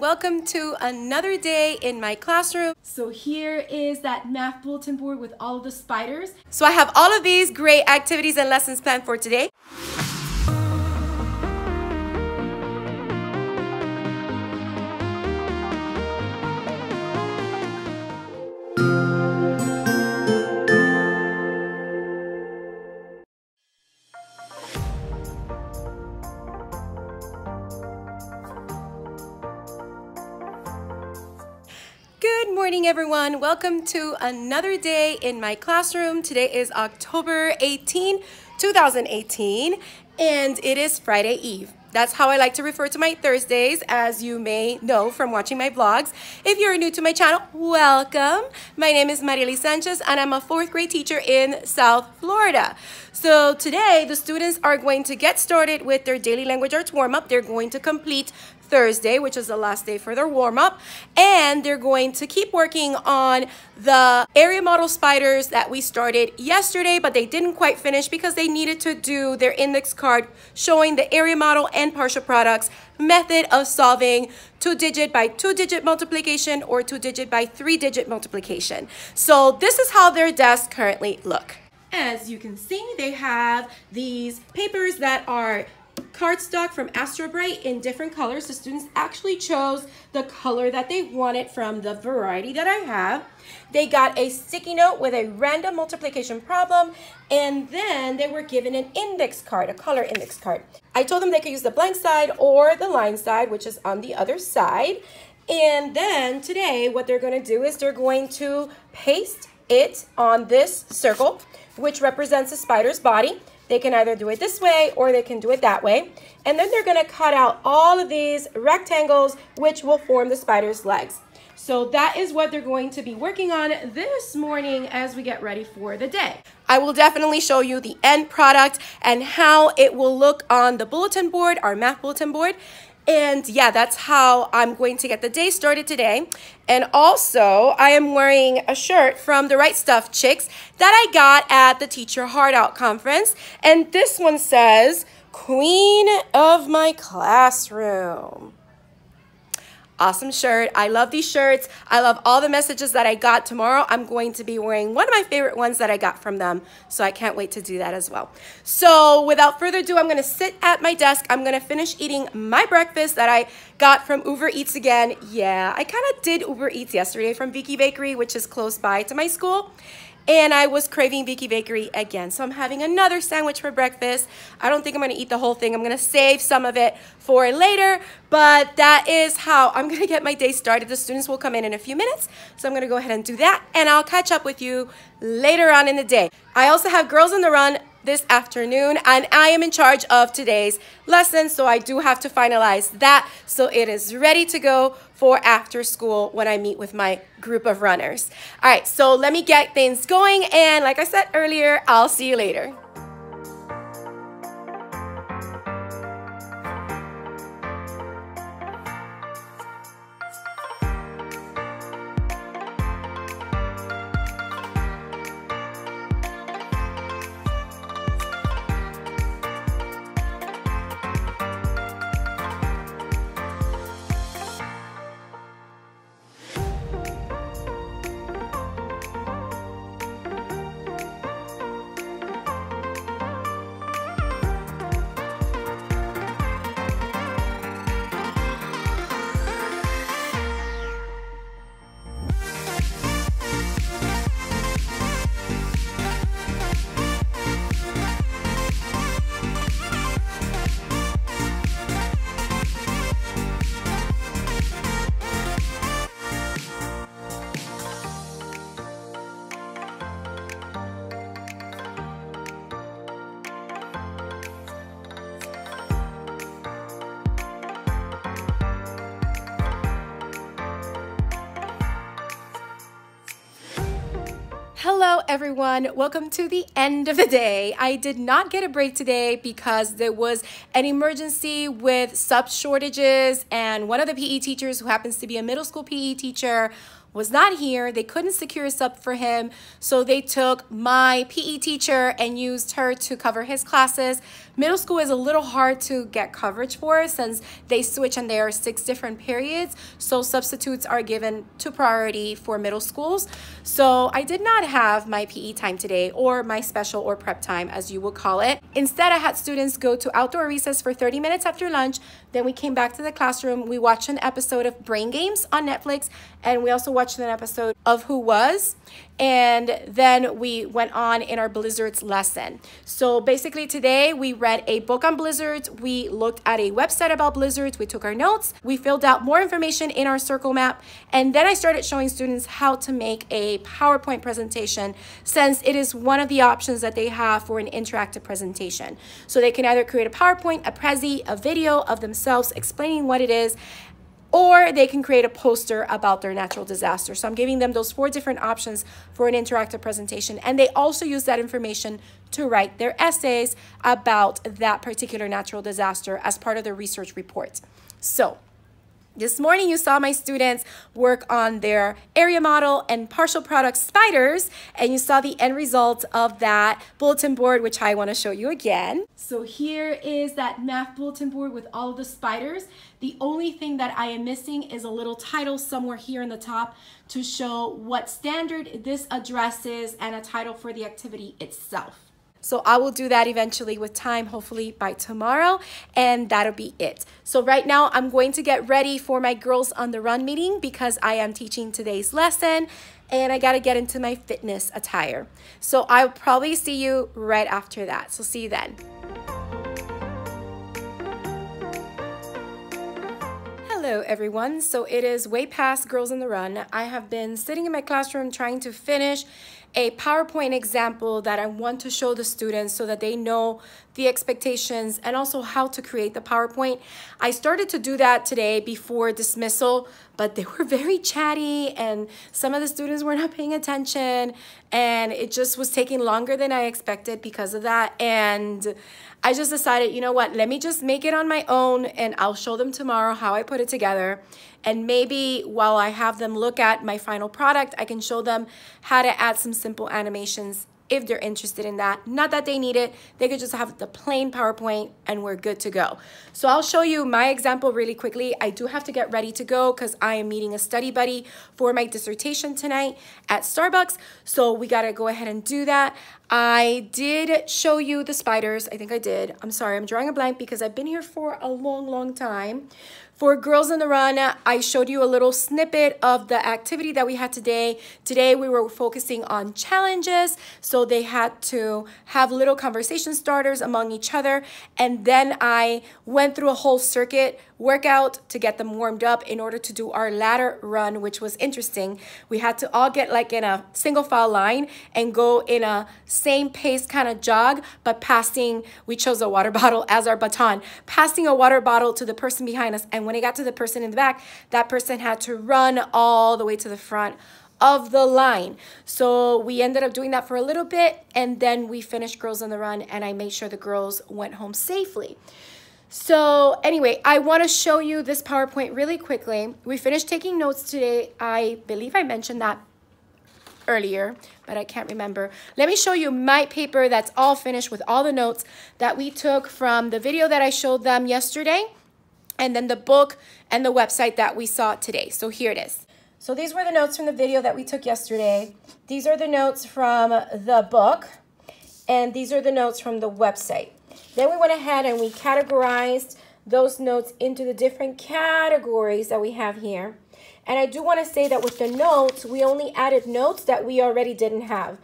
welcome to another day in my classroom. So here is that math bulletin board with all of the spiders. So I have all of these great activities and lessons planned for today. Good morning, everyone. Welcome to another day in my classroom. Today is October 18, 2018, and it is Friday Eve. That's how I like to refer to my Thursdays, as you may know from watching my vlogs. If you're new to my channel, welcome. My name is Mariely Sanchez, and I'm a fourth grade teacher in South Florida. So today, the students are going to get started with their daily language arts warm-up. They're going to complete Thursday, which is the last day for their warm-up, and they're going to keep working on the area model spiders that we started yesterday, but they didn't quite finish because they needed to do their index card showing the area model and partial products method of solving 2-digit by 2-digit multiplication or 2-digit by 3-digit multiplication. So this is how their desks currently look. As you can see, they have these papers that are cardstock from Bright in different colors. The students actually chose the color that they wanted from the variety that I have. They got a sticky note with a random multiplication problem, and then they were given an index card, a color index card. I told them they could use the blank side or the line side, which is on the other side. And then today what they're going to do is they're going to paste it on this circle, which represents a spider's body. They can either do it this way or they can do it that way. And then they're going to cut out all of these rectangles, which will form the spider's legs. So that is what they're going to be working on this morning as we get ready for the day. I will definitely show you the end product and how it will look on the bulletin board, our math bulletin board. And yeah, that's how I'm going to get the day started today. And also, I am wearing a shirt from the Wright Stuff Chics that I got at the Teacher Heart Out conference. And this one says, Queen of my Classroom. Awesome shirt. I love these shirts. I love all the messages that I got. Tomorrow I'm going to be wearing one of my favorite ones that I got from them. So I can't wait to do that as well. So without further ado, I'm going to sit at my desk. I'm going to finish eating my breakfast that I got from Uber Eats again. Yeah, I kind of did Uber Eats yesterday from Vicky Bakery, which is close by to my school. And I was craving Vicky Bakery again. So I'm having another sandwich for breakfast. I don't think I'm gonna eat the whole thing. I'm gonna save some of it for later, but that is how I'm gonna get my day started. The students will come in a few minutes. So I'm gonna go ahead and do that, and I'll catch up with you later on in the day. I also have Girls on the Run this afternoon, and I am in charge of today's lesson, so I do have to finalize that so it is ready to go for after school when I meet with my group of runners. All right, so let me get things going, and like I said earlier, I'll see you later. Hello everyone, welcome to the end of the day. I did not get a break today because there was an emergency with sub shortages, and one of the PE teachers, who happens to be a middle school PE teacher, was not here. They couldn't secure a sub for him, so they took my PE teacher and used her to cover his classes. Middle school is a little hard to get coverage for since they switch and there are 6 different periods, so substitutes are given to priority for middle schools. So I did not have my PE time today, or my special or prep time as you would call it. Instead, I had students go to outdoor recess for 30 minutes after lunch. Then we came back to the classroom. We watched an episode of Brain Games on Netflix, and we also watched an episode of Who Was, and then we went on in our blizzards lesson. So basically today we read a book on blizzards, we looked at a website about blizzards, we took our notes, we filled out more information in our circle map, and then I started showing students how to make a PowerPoint presentation, since it is one of the options that they have for an interactive presentation. So they can either create a PowerPoint, a Prezi, a video of themselves explaining what it is, or they can create a poster about their natural disaster. So I'm giving them those 4 different options for an interactive presentation. And they also use that information to write their essays about that particular natural disaster as part of their research report. So this morning, you saw my students work on their area model and partial product spiders, and you saw the end result of that bulletin board, which I want to show you again. So here is that math bulletin board with all of the spiders. The only thing that I am missing is a little title somewhere here in the top to show what standard this addresses and a title for the activity itself. So I will do that eventually with time, hopefully by tomorrow, and that'll be it. So right now I'm going to get ready for my Girls on the Run meeting because I am teaching today's lesson and I gotta get into my fitness attire. So I'll probably see you right after that. So see you then. Hello everyone. So it is way past Girls on the Run. I have been sitting in my classroom trying to finish a PowerPoint example that I want to show the students so that they know the expectations and also how to create the PowerPoint. I started to do that today before dismissal, but they were very chatty and some of the students were not paying attention, and it just was taking longer than I expected because of that. And I just decided, you know what, let me just make it on my own and I'll show them tomorrow how I put it together. And maybe while I have them look at my final product, I can show them how to add some simple animations if they're interested in that. Not that they need it, they could just have the plain PowerPoint and we're good to go. So I'll show you my example really quickly. I do have to get ready to go because I am meeting a study buddy for my dissertation tonight at Starbucks. So we gotta go ahead and do that. I did show you the spiders. I think I did. I'm sorry, I'm drawing a blank because I've been here for a long time. For Girls on the Run, I showed you a little snippet of the activity that we had today. Today we were focusing on challenges, so they had to have little conversation starters among each other, and then I went through a whole circuit workout to get them warmed up in order to do our ladder run, which was interesting. We had to all get like in a single file line and go in a same pace kind of jog, but passing, we chose a water bottle as our baton, passing a water bottle to the person behind us. And when it got to the person in the back, that person had to run all the way to the front of the line. So we ended up doing that for a little bit, and then we finished Girls on the Run, and I made sure the girls went home safely. So anyway, I want to show you this PowerPoint really quickly. We finished taking notes today. I believe I mentioned that earlier, but I can't remember. Let me show you my paper that's all finished with all the notes that we took from the video that I showed them yesterday, and then the book and the website that we saw today. So here it is. So these were the notes from the video that we took yesterday. These are the notes from the book, and these are the notes from the website. Then we went ahead and we categorized those notes into the different categories that we have here. And I do want to say that with the notes, we only added notes that we already didn't have.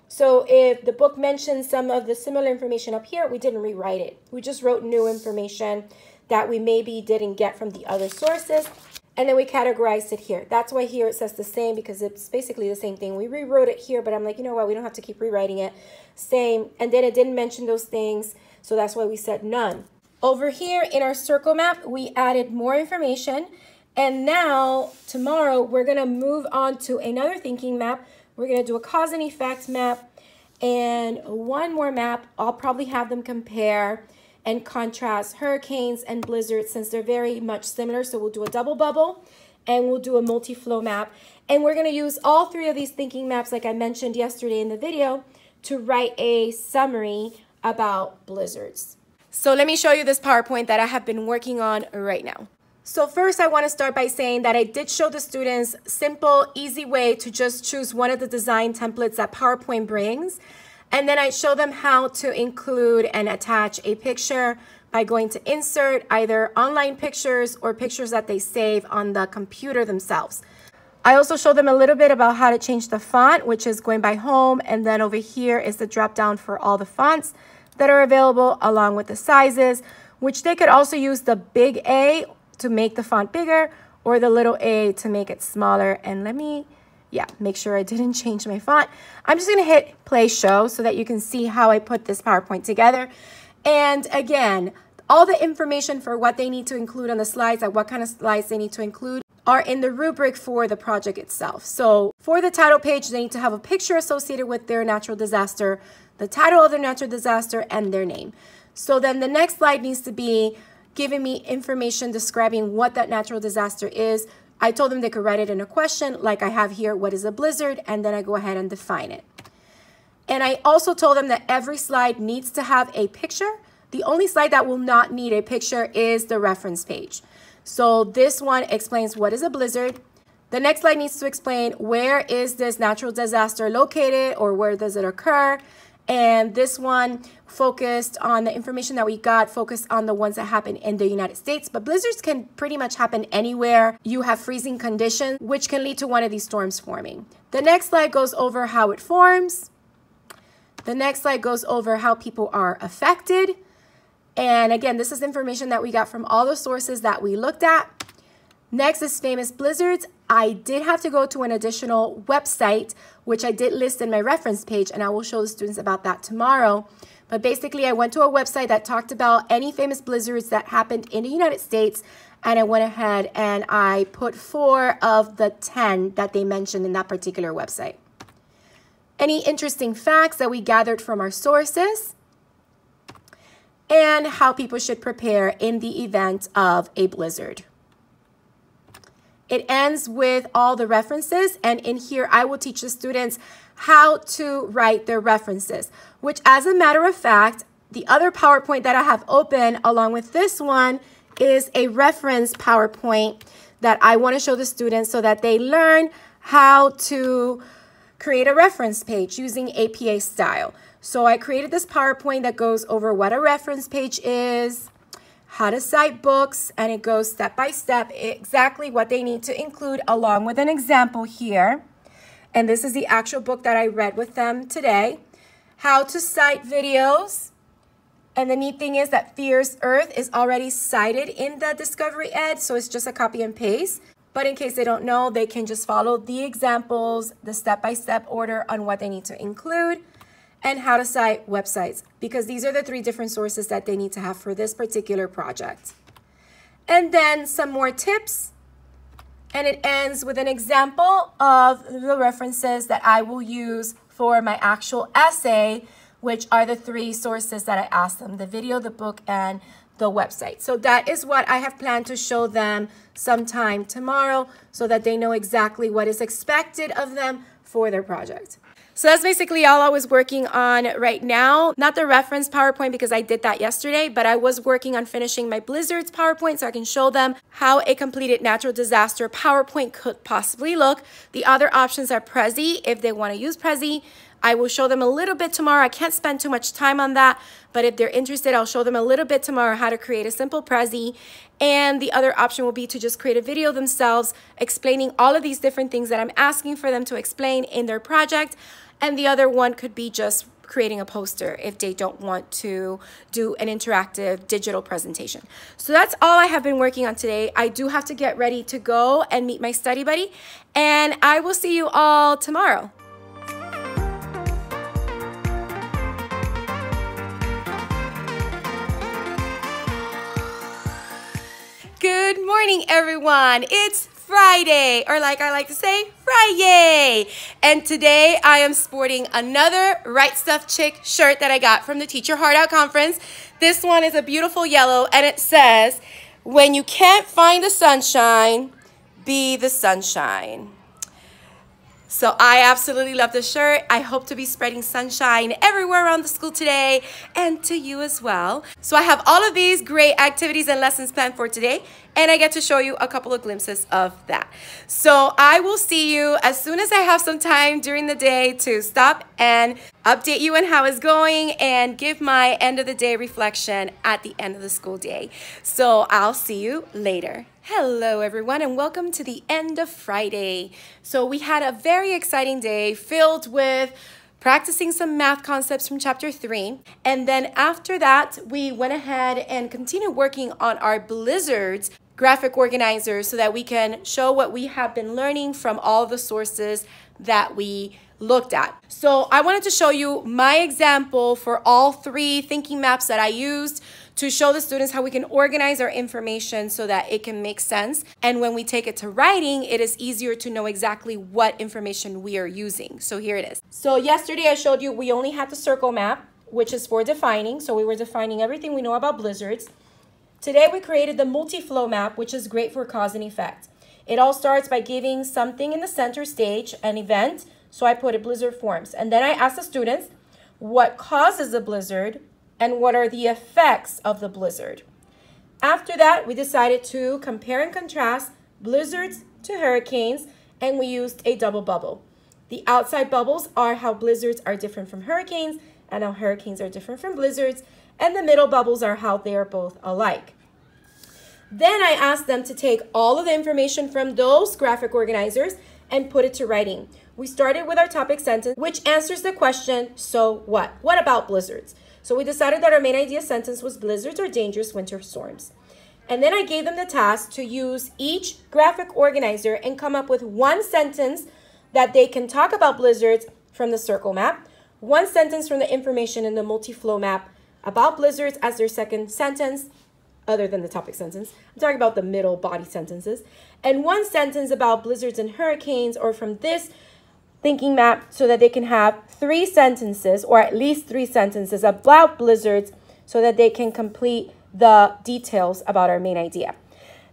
So if the book mentions some of the similar information up here, we didn't rewrite it. We just wrote new information that we maybe didn't get from the other sources. And then we categorized it here. That's why here it says the same, because it's basically the same thing. We rewrote it here, but I'm like, you know what? We don't have to keep rewriting it. Same. And then it didn't mention those things. So that's why we said none. Over here in our circle map, we added more information. And now, tomorrow, we're going to move on to another thinking map. We're going to do a cause and effect map and one more map. I'll probably have them compare and contrast hurricanes and blizzards since they're very much similar. So we'll do a double bubble. and we'll do a multi-flow map. And we're going to use all three of these thinking maps, like I mentioned yesterday in the video, to write a summary about blizzards. So let me show you this PowerPoint that I have been working on right now. So first, I want to start by saying that I did show the students simple, easy way to just choose one of the design templates that PowerPoint brings. And then I show them how to include and attach a picture by going to insert either online pictures or pictures that they save on the computer themselves. I also show them a little bit about how to change the font, which is going by home. And then over here is the drop down for all the fonts that are available along with the sizes, which they could also use the big A to make the font bigger or the little a to make it smaller. And let me, make sure I didn't change my font. I'm just gonna hit play show so that you can see how I put this PowerPoint together. And again, all the information for what they need to include on the slides, like what kind of slides they need to include, are in the rubric for the project itself. So for the title page, they need to have a picture associated with their natural disaster, the title of their natural disaster, and their name. So then the next slide needs to be giving me information describing what that natural disaster is. I told them they could write it in a question, like I have here, what is a blizzard? And then I go ahead and define it. And I also told them that every slide needs to have a picture. The only slide that will not need a picture is the reference page. So this one explains what is a blizzard. The next slide needs to explain where is this natural disaster located or where does it occur. And this one focused on the information that we got, focused on the ones that happen in the United States. But blizzards can pretty much happen anywhere you have freezing conditions, which can lead to one of these storms forming. The next slide goes over how it forms. The next slide goes over how people are affected. And again, this is information that we got from all the sources that we looked at. Next is famous blizzards. I did have to go to an additional website, which I did list in my reference page, and I will show the students about that tomorrow. But basically, I went to a website that talked about any famous blizzards that happened in the United States, and I went ahead and I put 4 of the 10 that they mentioned in that particular website. Any interesting facts that we gathered from our sources, and how people should prepare in the event of a blizzard. It ends with all the references, and in here I will teach the students how to write their references, which as a matter of fact, the other PowerPoint that I have open along with this one is a reference PowerPoint that I want to show the students so that they learn how to create a reference page using APA style. So I created this PowerPoint that goes over what a reference page is, how to cite books, and it goes step by step exactly what they need to include along with an example here. And this is the actual book that I read with them today. How to cite videos. And the neat thing is that Fierce Earth is already cited in the Discovery Ed, so it's just a copy and paste. But in case they don't know, they can just follow the examples, the step-by-step order on what they need to include, and how to cite websites, because these are the 3 different sources that they need to have for this particular project. And then some more tips, and it ends with an example of the references that I will use for my actual essay, which are the 3 sources that I asked them, the video, the book, and the website. So that is what I have planned to show them sometime tomorrow so that they know exactly what is expected of them for their project. So that's basically all I was working on right now. Not the reference PowerPoint because I did that yesterday, but I was working on finishing my blizzards PowerPoint so I can show them how a completed natural disaster PowerPoint could possibly look. The other options are Prezi if they want to use Prezi. I will show them a little bit tomorrow. I can't spend too much time on that, but if they're interested, I'll show them a little bit tomorrow how to create a simple Prezi. And the other option will be to just create a video themselves explaining all of these different things that I'm asking for them to explain in their project. And the other one could be just creating a poster if they don't want to do an interactive digital presentation. So that's all I have been working on today. I do have to get ready to go and meet my study buddy, and I will see you all tomorrow. Good morning, everyone. It's Friday, or like I like to say, Friday. And today I am sporting another Right Stuff Chick shirt that I got from the Teacher Heart Out Conference. This one is a beautiful yellow, and it says, "When you can't find the sunshine, be the sunshine. So I absolutely love this shirt. I hope to be spreading sunshine everywhere around the school today and to you as well. So I have all of these great activities and lessons planned for today, and I get to show you a couple of glimpses of that. So I will see you as soon as I have some time during the day to stop and update you on how it's going and give my end of the day reflection at the end of the school day. So I'll see you later. Hello everyone, and welcome to the end of Friday. So we had a very exciting day filled with practicing some math concepts from chapter 3. And then after that, we went ahead and continued working on our blizzards graphic organizers so that we can show what we have been learning from all the sources that we looked at. So I wanted to show you my example for all 3 thinking maps that I used to show the students how we can organize our information so that it can make sense. And when we take it to writing, it is easier to know exactly what information we are using. So here it is. So yesterday I showed you we only had the circle map, which is for defining. So we were defining everything we know about blizzards. Today we created the multi-flow map, which is great for cause and effect. It all starts by giving something in the center stage, an event. So I put a blizzard forms. And then I asked the students what causes a blizzard and what are the effects of the blizzard. After that, we decided to compare and contrast blizzards to hurricanes, and we used a double bubble. The outside bubbles are how blizzards are different from hurricanes and how hurricanes are different from blizzards, and the middle bubbles are how they are both alike. Then I asked them to take all of the information from those graphic organizers and put it to writing. We started with our topic sentence, which answers the question, so what? What about blizzards? So we decided that our main idea sentence was blizzards are dangerous winter storms. And then I gave them the task to use each graphic organizer and come up with one sentence that they can talk about blizzards from the circle map, one sentence from the information in the multi-flow map about blizzards as their second sentence, other than the topic sentence. I'm talking about the middle body sentences. And one sentence about blizzards and hurricanes, or from this thinking map, so that they can have 3 sentences, or at least 3 sentences about blizzards, so that they can complete the details about our main idea.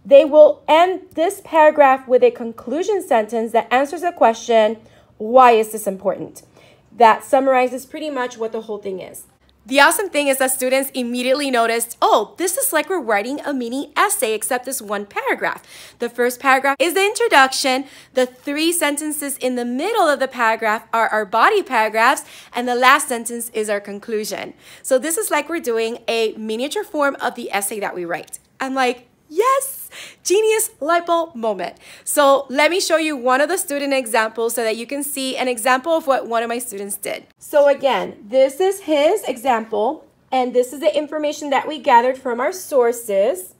They will end this paragraph with a conclusion sentence that answers the question, why is this important? That summarizes pretty much what the whole thing is. The awesome thing is that students immediately noticed, oh, this is like we're writing a mini essay except this one paragraph. The first paragraph is the introduction. The 3 sentences in the middle of the paragraph are our body paragraphs, and the last sentence is our conclusion. So this is like we're doing a miniature form of the essay that we write. I'm like, yes! Genius light bulb moment. So let me show you one of the student examples so that you can see an example of what one of my students did. So again, this is his example, and this is the information that we gathered from our sources.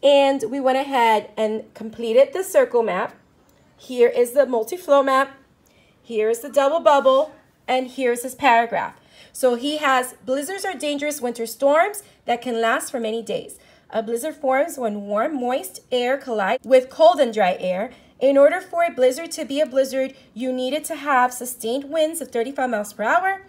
And we went ahead and completed the circle map. Here is the multi-flow map. Here is the double bubble, and here's his paragraph. So he has blizzards are dangerous winter storms that can last for many days. A blizzard forms when warm, moist air collides with cold and dry air. In order for a blizzard to be a blizzard, you needed to have sustained winds of 35 miles per hour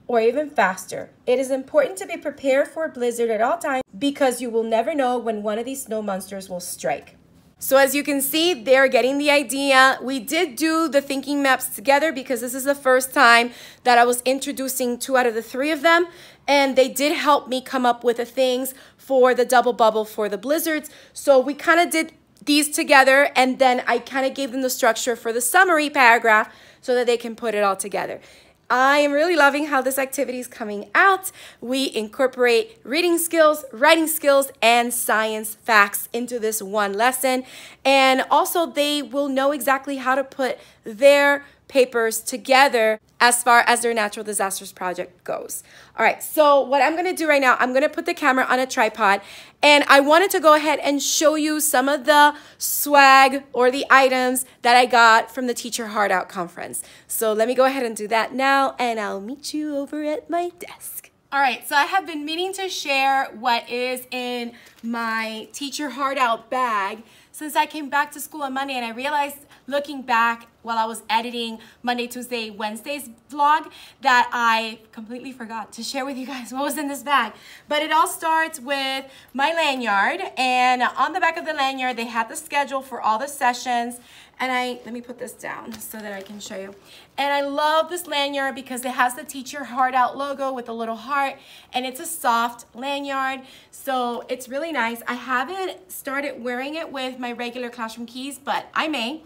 or even faster. It is important to be prepared for a blizzard at all times because you will never know when one of these snow monsters will strike. So as you can see, they're getting the idea. We did do the thinking maps together because this is the first time that I was introducing 2 out of the 3 of them. And they did help me come up with the things for the double bubble for the blizzards. So we kind of did these together, and then I kind of gave them the structure for the summary paragraph so that they can put it all together. I am really loving how this activity is coming out. We incorporate reading skills, writing skills, and science facts into this one lesson. And also they will know exactly how to put their papers together as far as their natural disasters project goes. All right, so what I'm gonna do right now, I'm gonna put the camera on a tripod, and I wanted to go ahead and show you some of the swag or the items that I got from the Teacher Heart Out conference. So let me go ahead and do that now, and I'll meet you over at my desk. All right, so I have been meaning to share what is in my Teacher Heart Out bag. since I came back to school on Monday, and I realized looking back while I was editing Monday, Tuesday, Wednesday's vlog that I completely forgot to share with you guys what was in this bag. But it all starts with my lanyard, and on the back of the lanyard they had the schedule for all the sessions. And let me put this down so that I can show you. And I love this lanyard because it has the Teach Your Heart Out logo with a little heart, and it's a soft lanyard, so it's really nice. I haven't started wearing it with my regular classroom keys, but I may.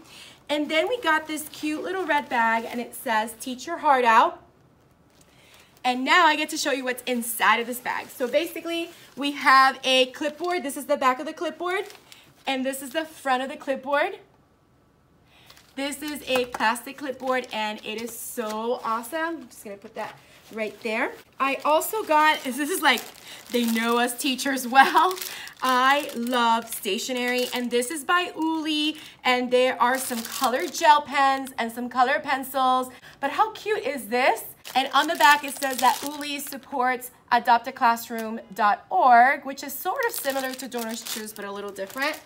And then we got this cute little red bag, and it says Teach Your Heart Out. And now I get to show you what's inside of this bag. So basically, we have a clipboard. This is the back of the clipboard, and this is the front of the clipboard. This is a plastic clipboard, and it is so awesome. I'm just gonna put that right there. I also got, this is like, they know us teachers well. I love stationery, and this is by Uli, and there are some colored gel pens and some colored pencils. But how cute is this? And on the back it says that Uli supports adoptaclassroom.org, which is sort of similar to Donors Choose, but a little different.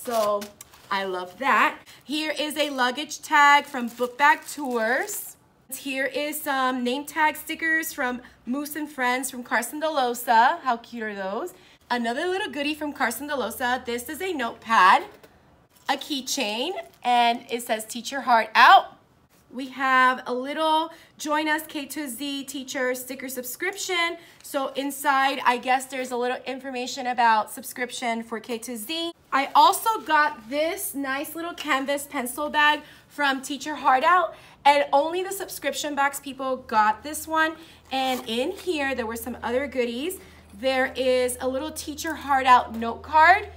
So I love that. Here is a luggage tag from Book Bag Tours. Here is some name tag stickers from Moose and Friends from Carson DeLosa. How cute are those? Another little goodie from Carson DeLosa. This is a notepad, a keychain, and it says Teach Your Heart Out. We have a little Join Us K2Z teacher sticker subscription. So inside, I guess there's a little information about subscription for K2Z. I also got this nice little canvas pencil bag from Teach Your Heart Out, and only the subscription box people got this one. And in here, there were some other goodies. There is a little Teach Your Heart Out note card.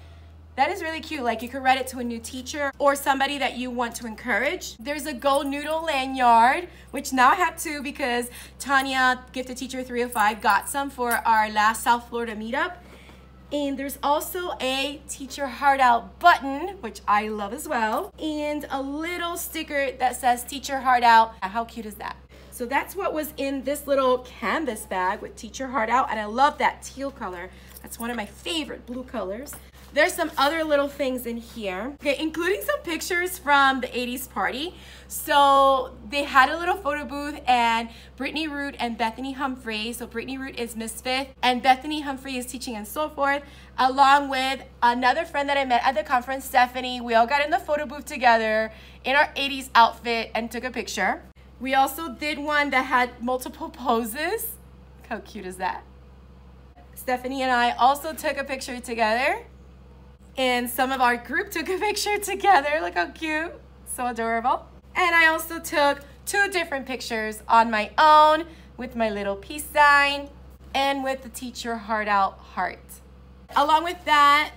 That is really cute. Like, you could write it to a new teacher or somebody that you want to encourage. There's a gold noodle lanyard, which now I have two because Tanya, Gifted Teacher 305, got some for our last South Florida meetup. And there's also a Teach Your Heart Out button, which I love as well. And a little sticker that says Teach Your Heart Out. How cute is that? So that's what was in this little canvas bag with Teach Your Heart Out. And I love that teal color. That's one of my favorite blue colors. There's some other little things in here, okay, including some pictures from the 80s party. So they had a little photo booth, and Brittany Root and Bethany Humphrey. So Brittany Root is Miss Fifth, and Bethany Humphrey is Teaching and So Forth, along with another friend that I met at the conference, Stephanie. We all got in the photo booth together in our 80s outfit and took a picture. We also did one that had multiple poses. How cute is that? Stephanie and I also took a picture together. And some of our group took a picture together. Look how cute. So adorable. And I also took 2 different pictures on my own with my little peace sign and with the Teach Your Heart Out heart. Along with that,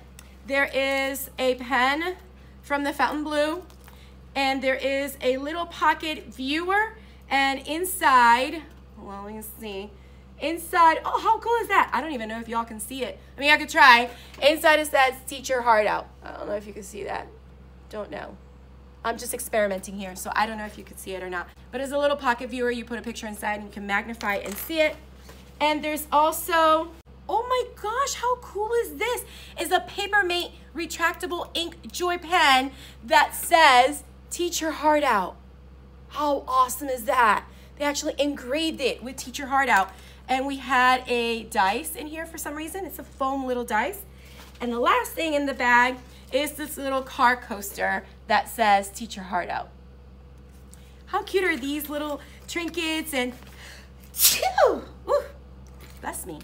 there is a pen from the Fountain Blue, and there is a little pocket viewer, and inside, well, let me see. Inside, oh, how cool is that? I don't even know if y'all can see it. I mean, I could try. Inside it says Teach Your Heart Out. I don't know if you can see that. Don't know. I'm just experimenting here, so I don't know if you could see it or not. But it's a little pocket viewer. You put a picture inside and you can magnify it and see it. And there's also, oh my gosh, how cool is this? It's a Papermate retractable ink joy pen that says Teach Your Heart Out. How awesome is that? They actually engraved it with Teach Your Heart Out. And we had a dice in here for some reason. It's a foam little dice. And the last thing in the bag is this little car coaster that says Teach Your Heart Out. How cute are these little trinkets and, ooh, bless me.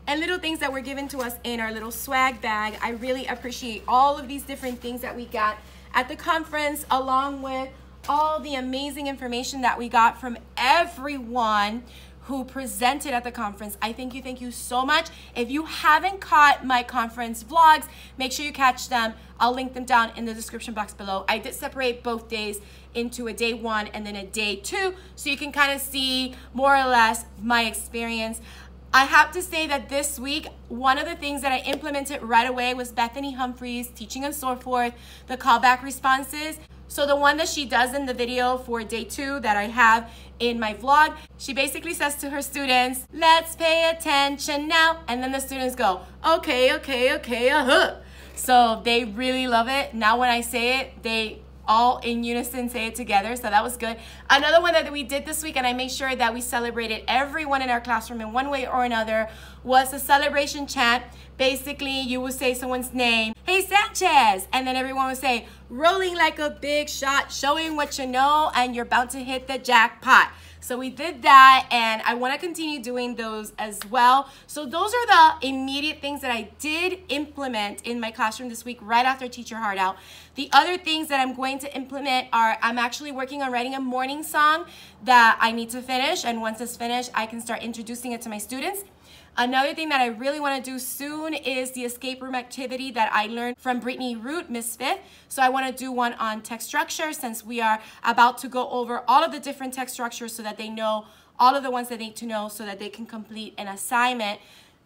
And little things that were given to us in our little swag bag. I really appreciate all of these different things that we got at the conference, along with all the amazing information that we got from everyone who presented at the conference. I thank you so much. If you haven't caught my conference vlogs, make sure you catch them. I'll link them down in the description box below. I did separate both days into a day 1 and then a day 2, so you can kind of see more or less my experience. I have to say that this week, one of the things that I implemented right away was Bethany Humphrey's Teaching and So Forth, the callback responses. So the one that she does in the video for day 2 that I have in my vlog, she basically says to her students, let's pay attention now. And then the students go, okay, So they really love it. Now when I say it, they all in unison say it together, so that was good. Another one that we did this week, and I made sure that we celebrated everyone in our classroom in one way or another, was a celebration chant. Basically, you would say someone's name, hey Sanchez, and then everyone would say, rolling like a big shot, showing what you know, and you're about to hit the jackpot. So we did that, and I want to continue doing those as well. So those are the immediate things that I did implement in my classroom this week right after Teach Your Heart Out. The other things that I'm going to implement are, I'm actually working on writing a morning song that I need to finish, and once it's finished, I can start introducing it to my students. Another thing that I really want to do soon is the escape room activity that I learned from Brittany Root, Miss Fifth. So I want to do one on text structure, since we are about to go over all of the different text structures so that they know all of the ones they need to know so that they can complete an assignment,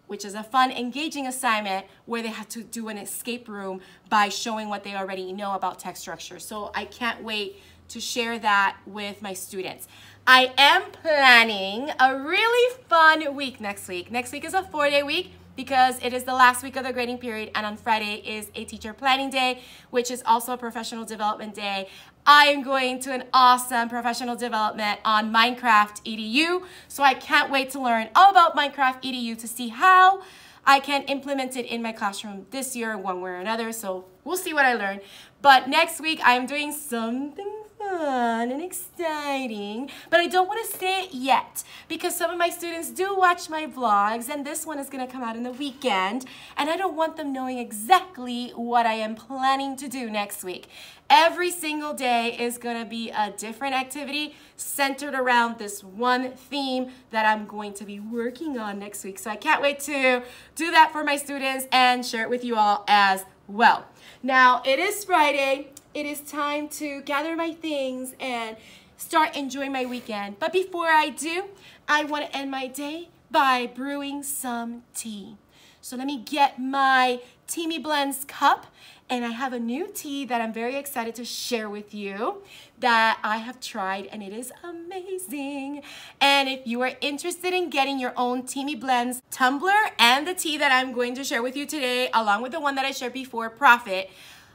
which is a fun, engaging assignment where they have to do an escape room by showing what they already know about text structure. So I can't wait to share that with my students. I am planning a really fun week next week. Next week is a 4-day week because it is the last week of the grading period, and on Friday is a teacher planning day, which is also a professional development day. I am going to an awesome professional development on Minecraft EDU, so I can't wait to learn all about Minecraft EDU to see how I can implement it in my classroom this year one way or another, so we'll see what I learn. But next week I'm doing something fun and exciting, but I don't want to say it yet because some of my students do watch my vlogs, and this one is going to come out in the weekend, and I don't want them knowing exactly what I am planning to do next week. Every single day is going to be a different activity centered around this one theme that I'm going to be working on next week. So I can't wait to do that for my students and share it with you all as well. Now, it is Friday. It is time to gather my things and start enjoying my weekend. But before I do, I want to end my day by brewing some tea. So let me get my Teamy Blends cup, and I have a new tea that I'm very excited to share with you that I have tried, and it is amazing. And if you are interested in getting your own Teamy Blends tumbler and the tea that I'm going to share with you today, along with the one that I shared before, Profit,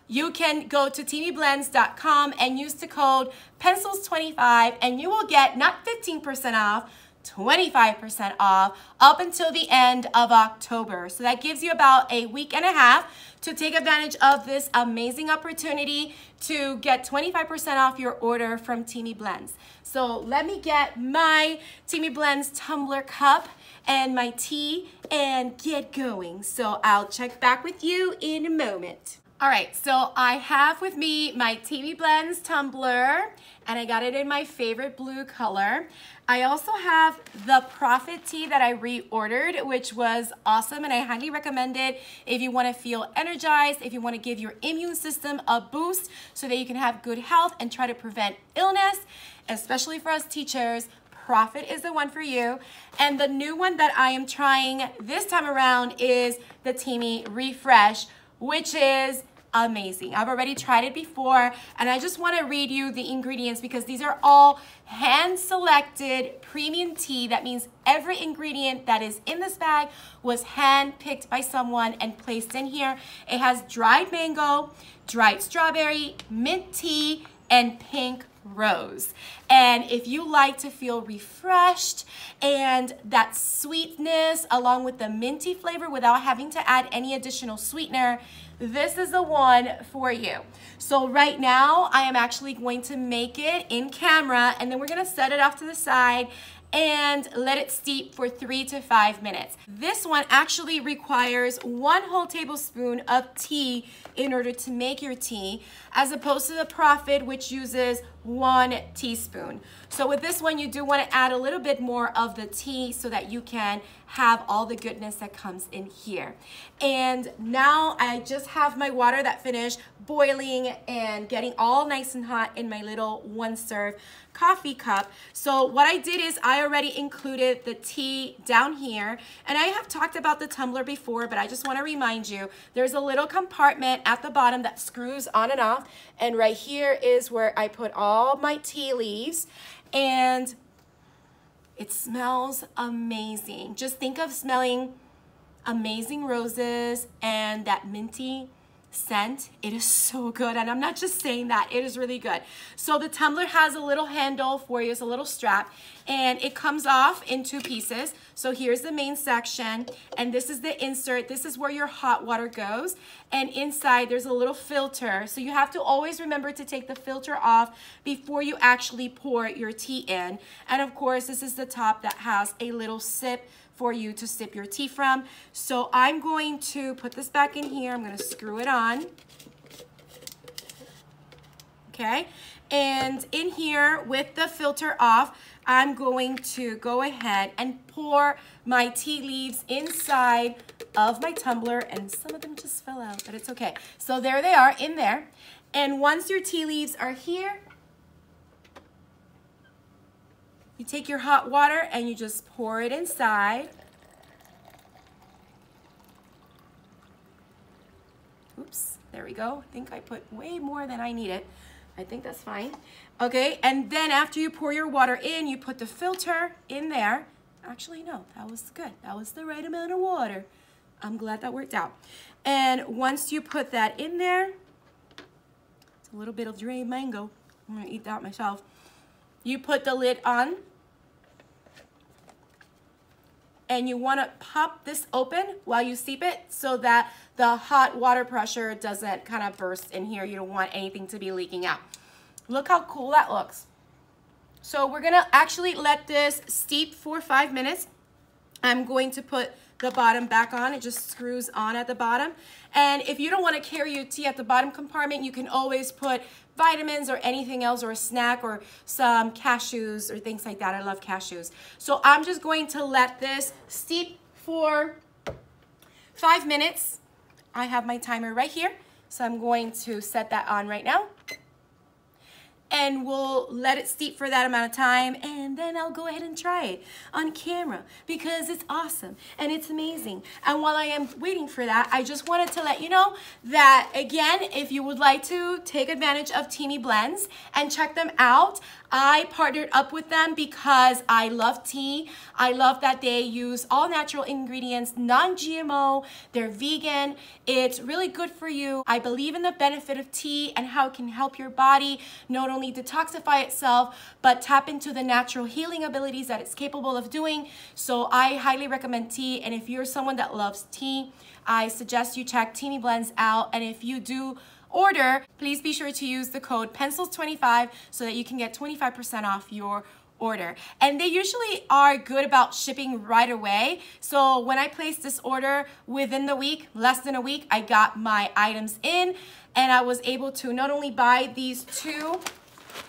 you can go to teamyblends.com and use the code PENCILS25, and you will get not 15% off, 25% off up until the end of October. So that gives you about a week and a half to take advantage of this amazing opportunity to get 25% off your order from Teamy Blends. So let me get my Teamy Blends tumbler cup and my tea and get going. So I'll check back with you in a moment. All right, so I have with me my Teamy Blends tumbler, and I got it in my favorite blue color. I also have the Profit tea that I reordered, which was awesome, and I highly recommend it if you want to feel energized, if you want to give your immune system a boost so that you can have good health and try to prevent illness, especially for us teachers. Profit is the one for you. And the new one that I am trying this time around is the Teamy Refresh, which is amazing. I've already tried it before, and I just want to read you the ingredients because these are all hand-selected premium tea. That means every ingredient that is in this bag was hand-picked by someone and placed in here. It has dried mango, dried strawberry, mint tea, and pink rose. And if you like to feel refreshed and that sweetness along with the minty flavor without having to add any additional sweetener, this is the one for you. So right now I am actually going to make it in camera, and then we're going to set it off to the side and let it steep for 3 to 5 minutes. This one actually requires 1 whole tablespoon of tea in order to make your tea, as opposed to the Profit, which uses 1 teaspoon. So with this one, you do want to add a little bit more of the tea so that you can have all the goodness that comes in here. And now I just have my water that finished boiling and getting all nice and hot in my little 1-serve coffee cup. So what I did is I already included the tea down here, and I have talked about the tumbler before, but I just want to remind you, there's a little compartment at the bottom that screws on and off, and right here is where I put all my tea leaves, and it smells amazing. Just think of smelling amazing roses and that minty scent. It is so good, and I'm not just saying that, it is really good. So the tumbler has a little handle for you, it's a little strap, and it comes off in 2 pieces. So here's the main section, and this is the insert. This is where your hot water goes, and inside there's a little filter. So you have to always remember to take the filter off before you actually pour your tea in. And of course, this is the top that has a little sip for you to sip your tea from. So I'm going to put this back in here. I'm going to screw it on. Okay, and in here with the filter off, I'm going to go ahead and pour my tea leaves inside of my tumbler, and some of them just fell out, but it's okay. So there they are in there. And once your tea leaves are here, you take your hot water and you just pour it inside. Oops, there we go. I think I put way more than I needed. I think that's fine. Okay, and then after you pour your water in, you put the filter in there. Actually, no, that was good. That was the right amount of water. I'm glad that worked out. And once you put that in there, it's a little bit of dry mango. I'm gonna eat that myself. You put the lid on, and you want to pop this open while you steep it so that the hot water pressure doesn't kind of burst in here. You don't want anything to be leaking out. Look how cool that looks. So we're gonna actually let this steep for 5 minutes. I'm going to put the bottom back on. It just screws on at the bottom. And if you don't want to carry your tea at the bottom compartment, you can always put vitamins or anything else, or a snack, or some cashews or things like that. I love cashews. So I'm just going to let this steep for 5 minutes. I have my timer right here, so I'm going to set that on right now. And we'll let it steep for that amount of time, and then I'll go ahead and try it on camera because it's awesome and it's amazing. And while I am waiting for that, I just wanted to let you know that, again, if you would like to take advantage of Teeny Blends and check them out, I partnered up with them because I love tea. I love that they use all natural ingredients, non-GMO, they're vegan. It's really good for you. I believe in the benefit of tea and how it can help your body not only detoxify itself, but tap into the natural healing abilities that it's capable of doing. So I highly recommend tea, and if you're someone that loves tea, I suggest you check Teeny Blends out. And if you do order, please be sure to use the code PENCILS25 so that you can get 25% off your order. And they usually are good about shipping right away. So when I placed this order, within the week, less than a week, I got my items in, and I was able to not only buy these 2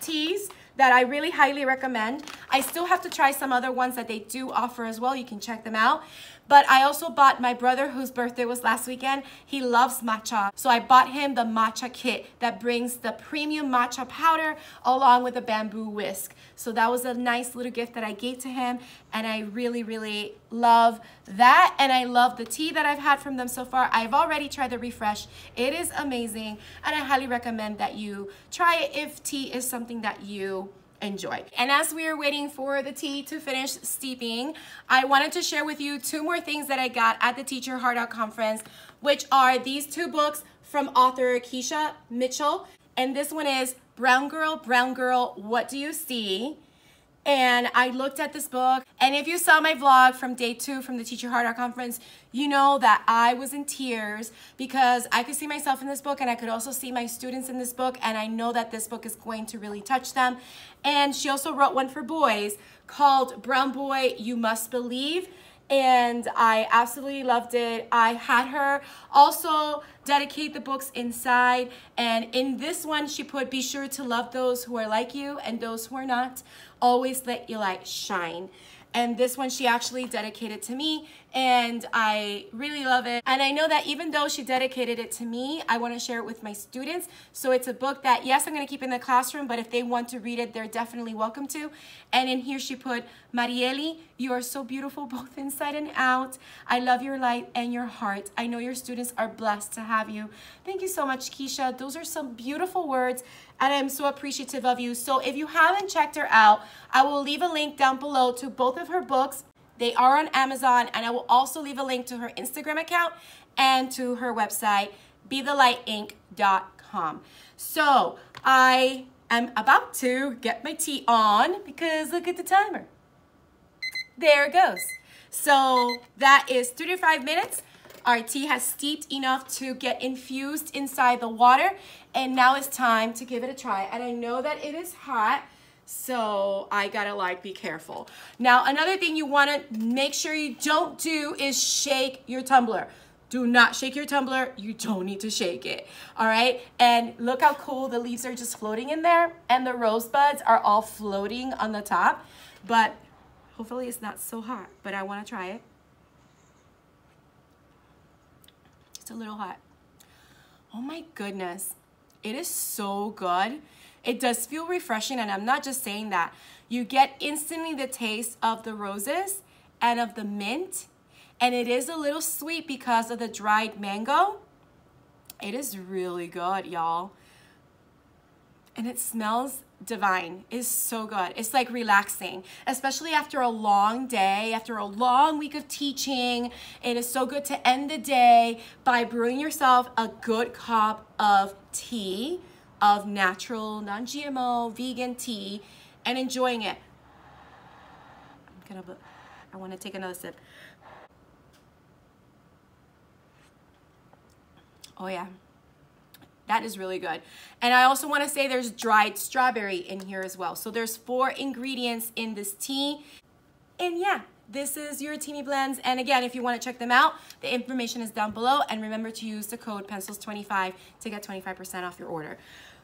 teas that I really highly recommend. I still have to try some other ones that they do offer as well. You can check them out. But I also bought my brother, whose birthday was last weekend. He loves matcha. So I bought him the matcha kit that brings the premium matcha powder along with a bamboo whisk. So that was a nice little gift that I gave to him. And I really, really love that. And I love the tea that I've had from them so far. I've already tried the Refresh. It is amazing. And I highly recommend that you try it if tea is something that you enjoy. And as we are waiting for the tea to finish steeping, I wanted to share with you 2 more things that I got at the Teacher Heart Out Conference, which are these 2 books from author Kisha Mitchell. And this one is Brown Girl, What Do You See? And I looked at this book, and if you saw my vlog from day 2 from the Teacher Heart Out Conference, you know that I was in tears because I could see myself in this book, and I could also see my students in this book, and I know that this book is going to really touch them. And she also wrote one for boys called Brown Boy, You Must Believe. And I absolutely loved it. I had her also dedicate the books inside, and in this one she put, be sure to love those who are like you and those who are not. Always let your light shine. And this one she actually dedicated to me, and I really love it. And I know that even though she dedicated it to me, I want to share it with my students. So it's a book that, yes, I'm going to keep in the classroom, but if they want to read it, they're definitely welcome to. And in here she put, Marieli, you are so beautiful both inside and out. I love your light and your heart. I know your students are blessed to have you. Thank you so much, Kisha. Those are some beautiful words, and I'm so appreciative of you. So if you haven't checked her out, I will leave a link down below to both of her books. They are on Amazon, and I will also leave a link to her Instagram account and to her website BeTheLightInc.com. So I am about to get my tea on because look at the timer. There it goes. So that is 3 to 5 minutes. Our tea has steeped enough to get infused inside the water, and now it's time to give it a try. And I know that it is hot, so I gotta like be careful. Now, another thing you wanna make sure you don't do is shake your tumbler. Do not shake your tumbler. You don't need to shake it, all right? And look how cool the leaves are just floating in there, and the rosebuds are all floating on the top, but hopefully it's not so hot, but I wanna try it. It's a little hot. Oh my goodness, it is so good. It does feel refreshing, and I'm not just saying that. You get instantly the taste of the roses and of the mint, and it is a little sweet because of the dried mango. It is really good, y'all. And it smells divine. It's so good. It's like relaxing, especially after a long day, after a long week of teaching. It is so good to end the day by brewing yourself a good cup of tea, of natural, non-GMO, vegan tea, and enjoying it. I want to take another sip. Oh yeah. That is really good. And I also want to say there's dried strawberry in here as well. So there's 4 ingredients in this tea. And yeah, this is your Teeny Blends. And again, if you want to check them out, the information is down below. And remember to use the code PENCILS25 to get 25% off your order.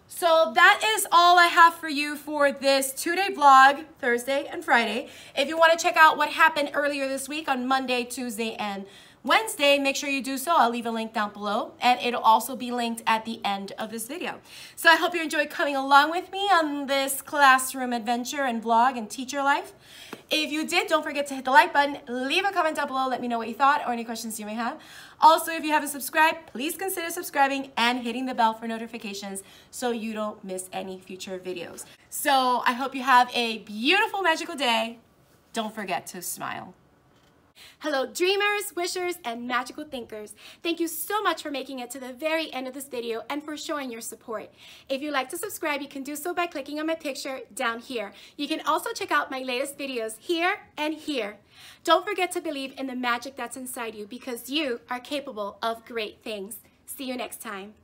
So that is all I have for you for this 2-day vlog, Thursday and Friday. If you want to check out what happened earlier this week on Monday, Tuesday, and Wednesday, make sure you do so. I'll leave a link down below, and it'll also be linked at the end of this video. So I hope you enjoyed coming along with me on this classroom adventure and vlog and teacher life. If you did, don't forget to hit the like button, leave a comment down below, let me know what you thought or any questions you may have. Also, if you haven't subscribed, please consider subscribing and hitting the bell for notifications so you don't miss any future videos. So I hope you have a beautiful, magical day. Don't forget to smile. Hello dreamers, wishers, and magical thinkers. Thank you so much for making it to the very end of this video and for showing your support. If you'd like to subscribe, you can do so by clicking on my picture down here. You can also check out my latest videos here and here. Don't forget to believe in the magic that's inside you because you are capable of great things. See you next time.